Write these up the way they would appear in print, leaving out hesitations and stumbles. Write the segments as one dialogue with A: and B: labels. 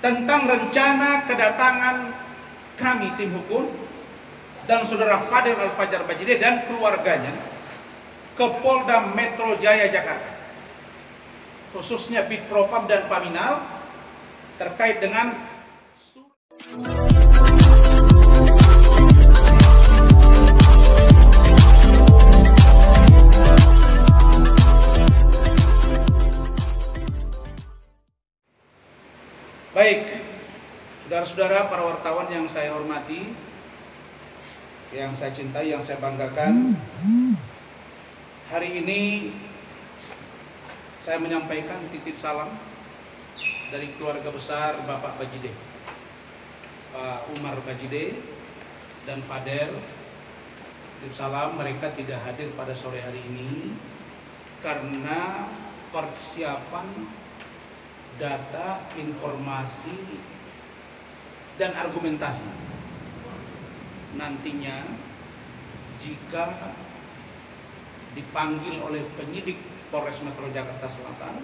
A: tentang rencana kedatangan kami tim hukum dan saudara Fadel Al-Fajar Bajide dan keluarganya ke Polda Metro Jaya Jakarta, khususnya Bid Propam dan Paminal, terkait dengan baik, saudara-saudara para wartawan yang saya hormati, yang saya cintai, yang saya banggakan, hari ini saya menyampaikan titip salam dari keluarga besar Bapak Bajide, Pak Umar Bajide dan Fadel. Titip salam, mereka tidak hadir pada sore hari ini karena persiapan data, informasi, dan argumentasi. Nantinya jika dipanggil oleh penyidik Polres Metro Jakarta Selatan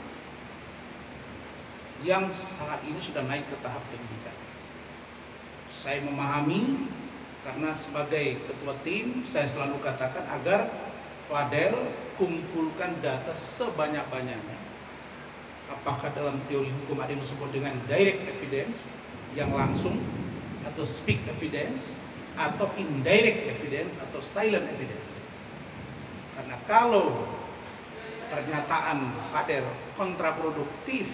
A: yang saat ini sudah naik ke tahap penyidikan. Saya memahami karena sebagai ketua tim saya selalu katakan agar Fadel kumpulkan data sebanyak-banyaknya. Apakah dalam teori hukum ada yang disebut dengan direct evidence yang langsung, atau speak evidence, atau indirect evidence, atau silent evidence. Karena kalau pernyataan Fadel kontraproduktif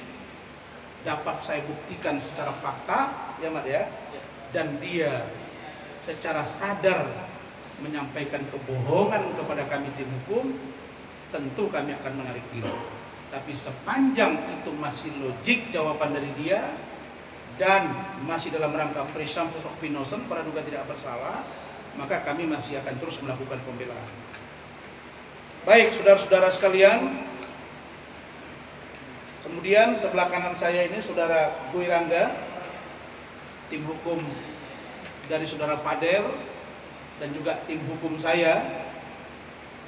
A: dapat saya buktikan secara fakta, ya Mat ya, dan dia secara sadar menyampaikan kebohongan kepada kami tim hukum, tentu kami akan menarik diri. Tapi sepanjang itu masih logik jawaban dari dia dan masih dalam rangka presumption of innocence, praduga tidak bersalah, maka kami masih akan terus melakukan pembelaan. Baik, saudara-saudara sekalian, kemudian sebelah kanan saya ini saudara Boy Rangga, tim hukum dari saudara Fadel, dan juga tim hukum saya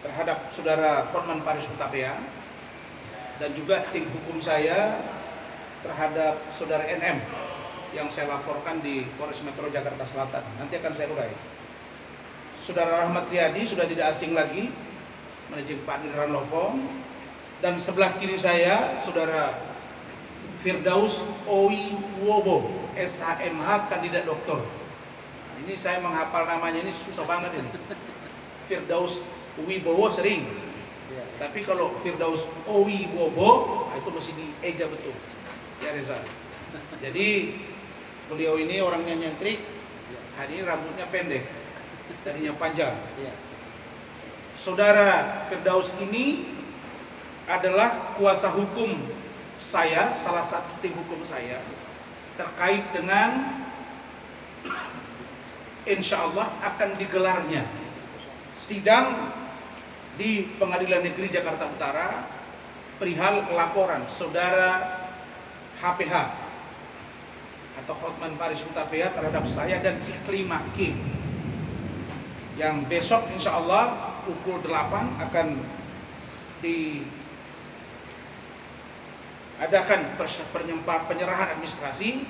A: terhadap saudara Hotman Paris Hutapea, dan juga tim hukum saya terhadap saudara NM yang saya laporkan di Polres Metro Jakarta Selatan. Nanti akan saya urai. Saudara Rahmat Riyadi sudah tidak asing lagi, Managing Partner Ranlovong, dan sebelah kiri saya saudara Firdaus Owi Wobo, SHMH kandidat doktor. Ini saya menghafal namanya ini susah banget ini. Firdaus Wibowo sering. Tapi kalau Firdaus Owi Wobo itu mesti dieja betul. Ya Reza. Jadi beliau ini orangnya nyentrik. Hari ini rambutnya pendek, tadinya panjang. Saudara Firdaus ini adalah kuasa hukum saya, salah satu tim hukum saya, terkait dengan insya Allah akan digelarnya sidang di Pengadilan Negeri Jakarta Utara perihal laporan saudara HPH atau Hotman Paris Hutapea terhadap saya dan Iklim Hakim, yang besok insya Allah pukul 8 akan diadakan penyerahan administrasi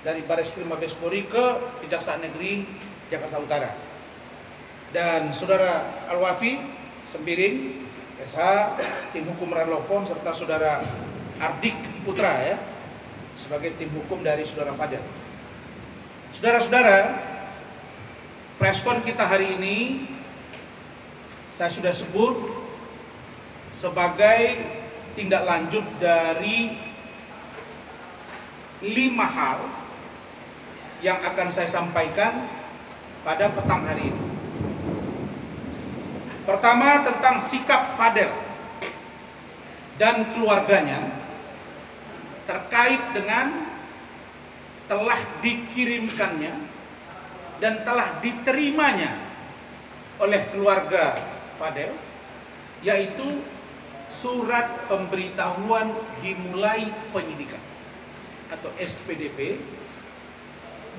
A: dari Bareskrim Mabes Polri ke Kejaksaan Negeri Jakarta Utara. Dan saudara Alwafi Sembiring SH tim hukum Ranlovong, serta saudara Ardik Putra ya sebagai tim hukum dari saudara Fadel. Saudara-saudara, preskon kita hari ini saya sudah sebut sebagai tindak lanjut dari 5 hal yang akan saya sampaikan pada petang hari ini. Pertama, tentang sikap Fadel dan keluarganya terkait dengan telah dikirimkannya dan telah diterimanya oleh keluarga Fadel, yaitu surat pemberitahuan dimulai penyidikan atau SPDP,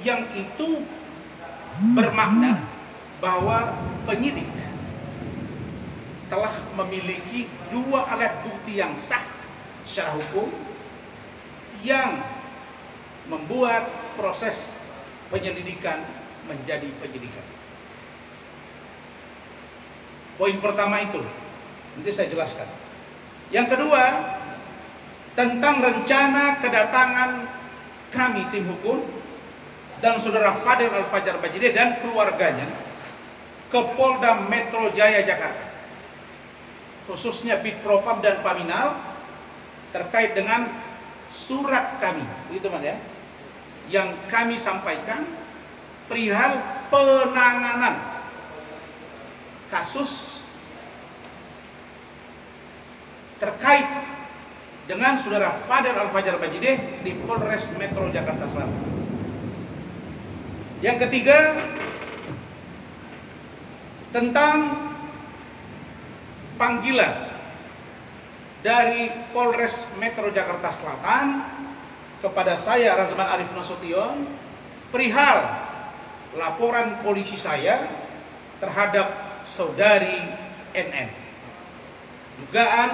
A: yang itu bermakna bahwa penyidik telah memiliki 2 alat bukti yang sah secara hukum yang membuat proses penyelidikan menjadi penyidikan. Poin pertama itu, nanti saya jelaskan. Yang kedua, tentang rencana kedatangan kami tim hukum dan saudara Fadel Al-Fajar Bajide dan keluarganya ke Polda Metro Jaya Jakarta, khususnya Bid Propam dan Paminal, terkait dengan surat kami, begitu Mas ya, yang kami sampaikan perihal penanganan kasus terkait dengan saudara Fadel Al-Fajar Bajide di Polres Metro Jakarta Selatan. Yang ketiga, tentang panggilan dari Polres Metro Jakarta Selatan kepada saya Razman Arif Nasution perihal laporan polisi saya terhadap saudari NN, dugaan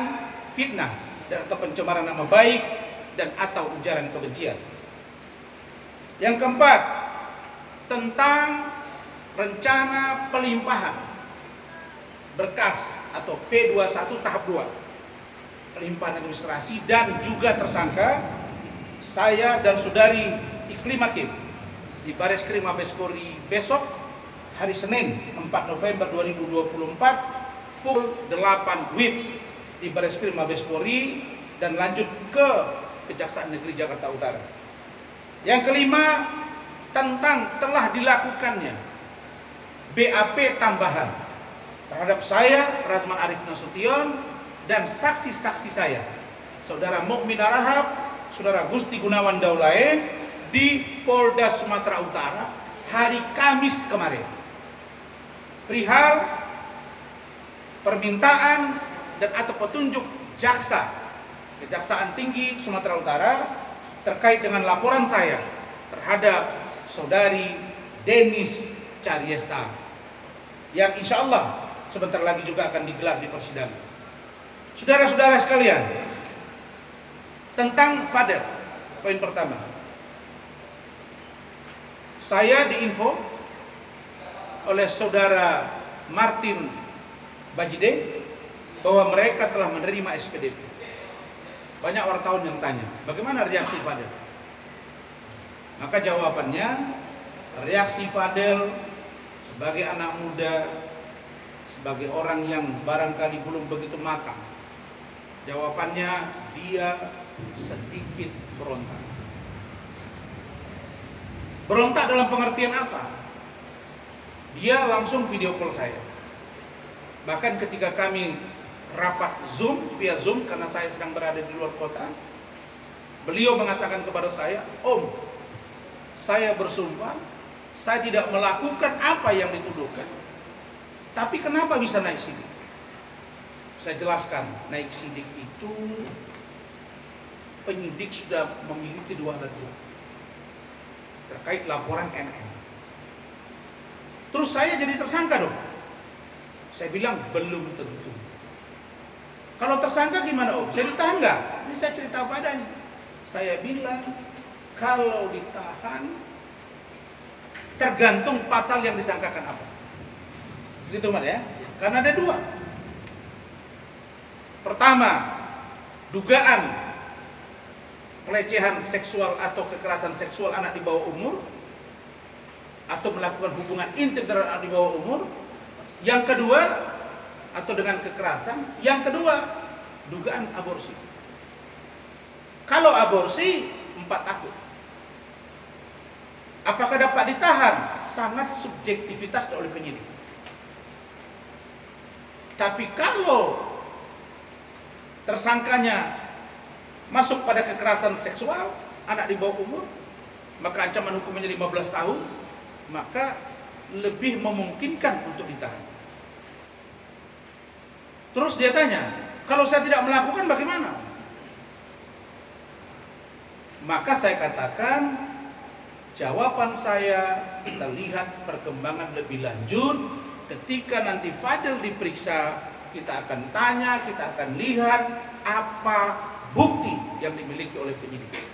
A: fitnah dan atau pencemaran nama baik dan atau ujaran kebencian. Yang keempat, tentang rencana pelimpahan berkas atau P21 tahap 2, pelimpahan administrasi dan juga tersangka saya dan saudari Iklim Hakim di Bareskrim Mabes Polri besok hari Senin 4 November 2024 pukul 8 WIB di Bareskrim Mabes Polri dan lanjut ke Kejaksaan Negeri Jakarta Utara. Yang kelima, tentang telah dilakukannya BAP tambahan terhadap saya Razman Arif Nasution dan saksi-saksi saya, saudara Mukmin Rahab, saudara Gusti Gunawan Daulae di Polda Sumatera Utara hari Kamis kemarin, perihal permintaan dan atau petunjuk jaksa Kejaksaan Tinggi Sumatera Utara terkait dengan laporan saya terhadap saudari Denis Caryesta yang insya Allah sebentar lagi juga akan digelar di persidangan. Saudara-saudara sekalian, tentang Fadel, poin pertama, saya diinfo oleh saudara Martin Bajide bahwa mereka telah menerima SPDP. Banyak wartawan yang tanya, bagaimana reaksi Fadel? Maka jawabannya, reaksi Fadel sebagai anak muda, sebagai orang yang barangkali belum begitu matang, jawabannya dia sedikit berontak. Berontak dalam pengertian apa? Dia langsung video call saya. Bahkan ketika kami rapat Zoom, via Zoom karena saya sedang berada di luar kota, beliau mengatakan kepada saya, Om, saya bersumpah saya tidak melakukan apa yang dituduhkan, tapi kenapa bisa naik sidik? Saya jelaskan, naik sidik itu penyidik sudah memiliki 2 alat bukti terkait laporan NN. Terus saya jadi tersangka dong. Saya bilang belum tentu. Kalau tersangka gimana Om? Saya ditahan nggak? Ini saya cerita padanya. Saya bilang kalau ditahan tergantung pasal yang disangkakan apa. Gitu Mas ya. Karena ada 2. Pertama, dugaan pelecehan seksual atau kekerasan seksual anak di bawah umur atau melakukan hubungan intim terhadap anak di bawah umur. Yang kedua, atau dengan kekerasan. Yang kedua, dugaan aborsi. Kalau aborsi 4 tahun. Apakah dapat ditahan? Sangat subjektivitas oleh penyidik. Tapi kalau tersangkanya masuk pada kekerasan seksual anak di bawah umur, maka ancaman hukumnya 15 tahun, maka lebih memungkinkan untuk ditahan. Terus dia tanya, kalau saya tidak melakukan bagaimana? Maka saya katakan, jawaban saya kita lihat perkembangan lebih lanjut. Ketika nanti Fadel diperiksa, kita akan tanya, kita akan lihat apa bukti yang dimiliki oleh penyidik.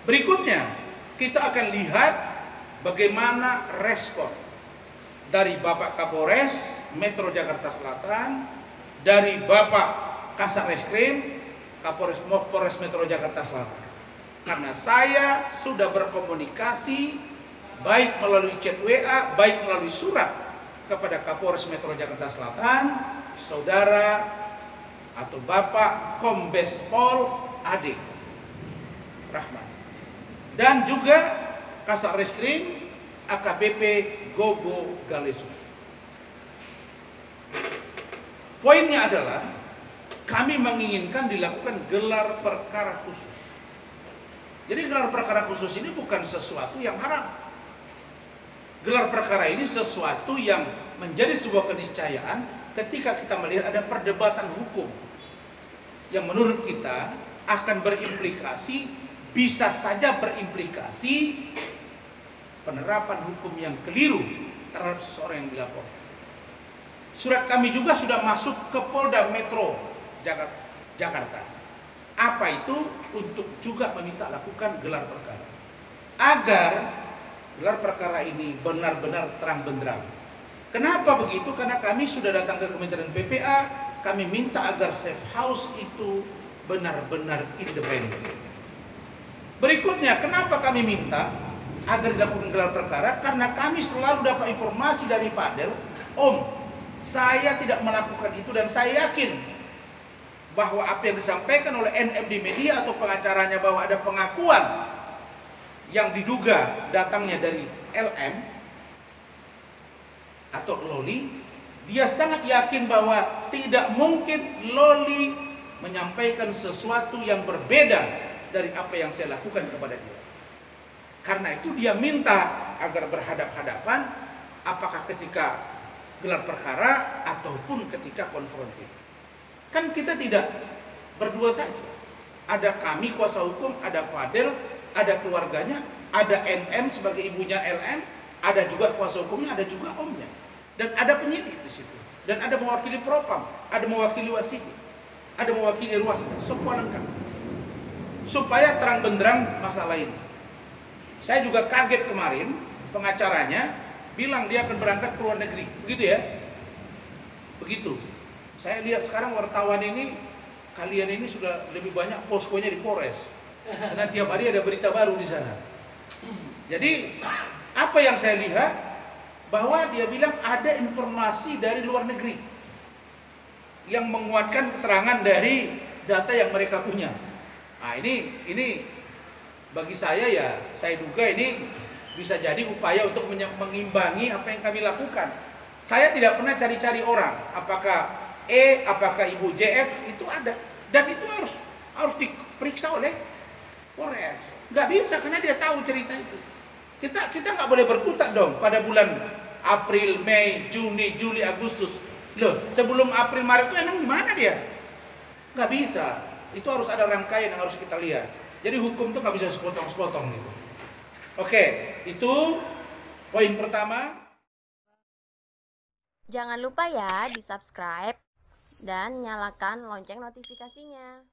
A: Berikutnya, kita akan lihat bagaimana respon dari Bapak Kapolres Metro Jakarta Selatan, dari Bapak Kasat Reskrim Kapolres Metro Jakarta Selatan. Karena saya sudah berkomunikasi baik melalui chat WA, baik melalui surat kepada Kapolres Metro Jakarta Selatan, Saudara atau Bapak Kombes Pol Ade Rahman, dan juga Kasat Reskrim AKBP Gogo Galesu. Poinnya adalah kami menginginkan dilakukan gelar perkara khusus. Jadi gelar perkara khusus ini bukan sesuatu yang haram. Gelar perkara ini sesuatu yang menjadi sebuah keniscayaan ketika kita melihat ada perdebatan hukum yang menurut kita akan berimplikasi, bisa saja berimplikasi penerapan hukum yang keliru terhadap seseorang yang dilaporkan. Surat kami juga sudah masuk ke Polda Metro Jakarta. Apa itu? Untuk juga meminta lakukan gelar perkara, agar gelar perkara ini benar-benar terang benderang. Kenapa begitu? Karena kami sudah datang ke Kementerian PPA, kami minta agar safe house itu benar-benar independen. Berikutnya, kenapa kami minta agar dilakukan gelar perkara? Karena kami selalu dapat informasi dari Fadel, Om, saya tidak melakukan itu, dan saya yakin bahwa apa yang disampaikan oleh NM di media atau pengacaranya bahwa ada pengakuan yang diduga datangnya dari LM atau Loli, dia sangat yakin bahwa tidak mungkin Loli menyampaikan sesuatu yang berbeda dari apa yang saya lakukan kepada dia. Karena itu dia minta agar berhadap-hadapan, apakah ketika gelar perkara ataupun ketika konfrontir. Kan kita tidak berdua saja. Ada kami kuasa hukum, ada Fadel, ada keluarganya, ada NM sebagai ibunya LM, ada juga kuasa hukumnya, ada juga omnya. Dan ada penyidik di situ. Dan ada mewakili Propam, ada mewakili Wasidi, ada mewakili Ruasda, semua lengkap. Supaya terang benderang masalah ini. Saya juga kaget kemarin, pengacaranya bilang dia akan berangkat ke luar negeri, begitu ya? Begitu. Saya lihat sekarang wartawan ini, kalian ini sudah lebih banyak poskonya di Polres. Karena tiap hari ada berita baru di sana. Jadi, apa yang saya lihat, bahwa dia bilang ada informasi dari luar negeri yang menguatkan keterangan dari data yang mereka punya. Nah, ini bagi saya ya, saya duga ini bisa jadi upaya untuk mengimbangi apa yang kami lakukan. Saya tidak pernah cari-cari orang, apakah apakah Ibu JF, itu ada, dan itu harus diperiksa oleh Polres. Nggak bisa karena dia tahu cerita itu. Kita nggak boleh berkutat dong pada bulan April, Mei, Juni, Juli, Agustus. Loh, sebelum April, Maret itu emang gimana dia? Nggak bisa. Itu harus ada rangkaian yang harus kita lihat. Jadi hukum itu nggak bisa sepotong-sepotong gitu. Oke, itu poin pertama.
B: Jangan lupa ya di subscribe dan nyalakan lonceng notifikasinya.